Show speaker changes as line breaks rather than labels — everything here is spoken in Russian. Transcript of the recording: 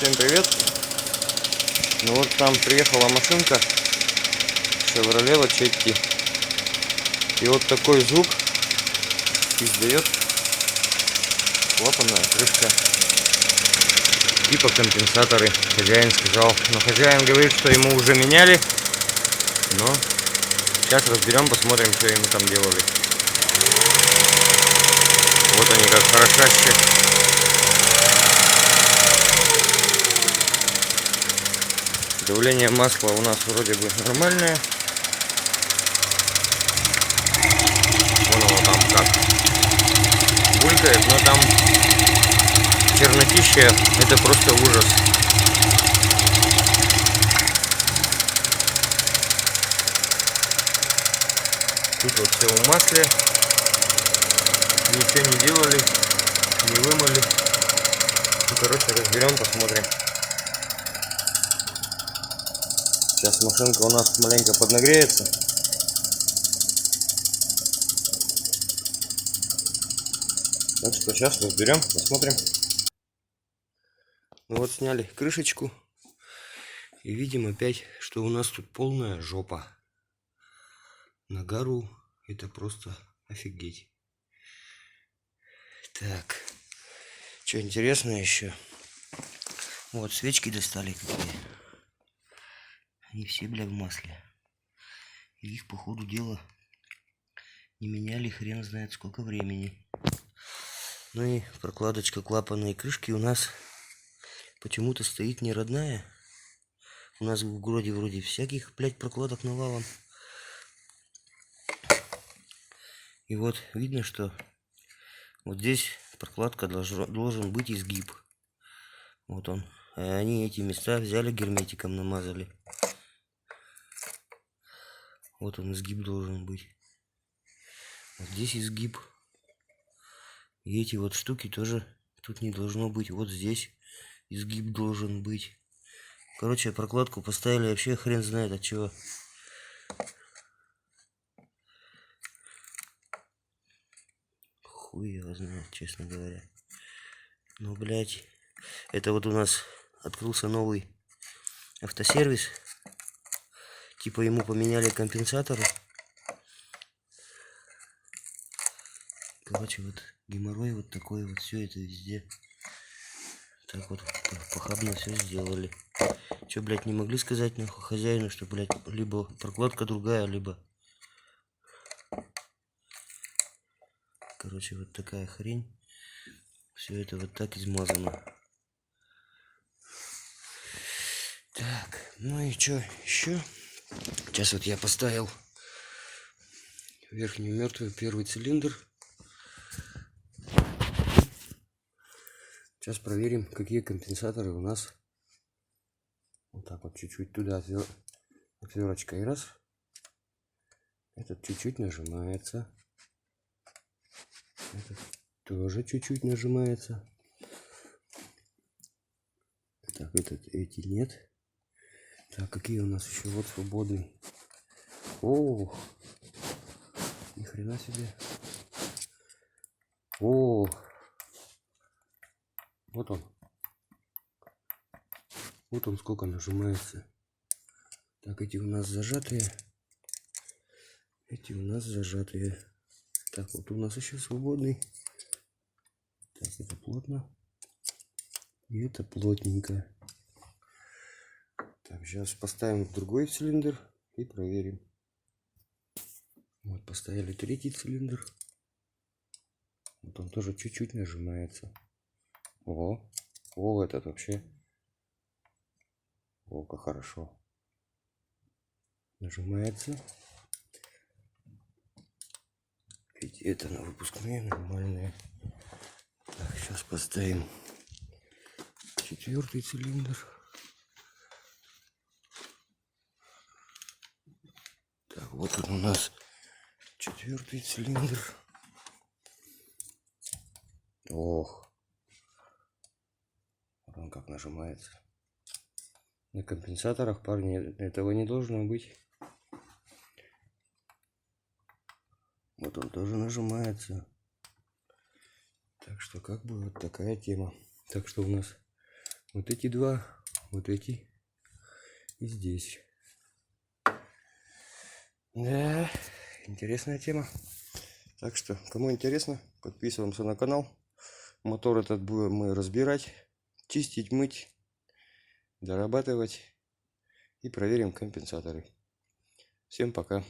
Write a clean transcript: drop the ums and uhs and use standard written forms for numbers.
Всем привет! Ну вот там приехала машинка Chevrolet Lachetti. И вот такой звук издает клапанная крышка. Типа компенсаторы, хозяин сказал. Но хозяин говорит, что ему уже меняли. Но сейчас разберем, посмотрим, что ему там делали. Вот они как хорошаще. Давление масла у нас вроде бы нормальное. Вон оно там как булькает, но там чернотища, это просто ужас. Тут вот все в масле. Ничего не делали, не вымыли. Ну, короче, разберем, посмотрим. Сейчас машинка у нас маленько поднагреется. Так что сейчас разберем, посмотрим. Ну вот сняли крышечку. И видим опять, что у нас тут полная жопа. На гору это просто офигеть. Так, что интересно еще. Вот свечки достали какие. Они все, бля, в масле. И их, по ходу дела, не меняли хрен знает сколько времени. Ну и прокладочка клапанной крышки у нас почему-то стоит не родная. У нас в городе вроде всяких, блядь, прокладок навалом. И вот видно, что вот здесь прокладка должен быть изгиб. Вот он. А они эти места взяли герметиком, намазали. Вот он, изгиб должен быть. Вот здесь изгиб. И эти вот штуки тоже тут не должно быть. Вот здесь изгиб должен быть. Короче, прокладку поставили вообще хрен знает от чего. Хуй его знает, честно говоря. Ну, блядь. Это вот у нас открылся новый автосервис. Типа ему поменяли компенсаторы. Короче, вот геморрой вот такой вот, все это везде. Так вот похабно все сделали. Че, блядь, не могли сказать нахуй хозяину, что, блядь, либо прокладка другая, либо... Короче, вот такая хрень. Все это вот так измазано. Так, ну и что еще? Сейчас вот я поставил верхнюю мертвую, первый цилиндр. Сейчас проверим, какие компенсаторы у нас. Вот так вот чуть-чуть туда отверточкой раз. Этот чуть-чуть нажимается. Этот тоже чуть-чуть нажимается. Так, эти нет. Так, какие у нас еще вот свободные. О, ни хрена себе. О, вот он. Вот он сколько нажимается. Так, эти у нас зажатые. Эти у нас зажатые. Так, вот у нас еще свободный. Так, это плотно. И это плотненько. Так, сейчас поставим другой цилиндр и проверим. Вот, поставили третий цилиндр. Вот он тоже чуть-чуть нажимается. О, этот вообще. О, как хорошо. Нажимается. Ведь это на выпускные нормальные. Так, сейчас поставим четвертый цилиндр. Так, вот он у нас четвертый цилиндр. Ох. Вот он как нажимается. На компенсаторах, парни, этого не должно быть. Вот он тоже нажимается. Так что как бы вот такая тема. Так что у нас Вот эти два, вот эти и здесь. Да, интересная тема. Так что, кому интересно, подписываемся на канал. Мотор этот будем мы разбирать, чистить, мыть, дорабатывать и проверим компенсаторы. Всем пока.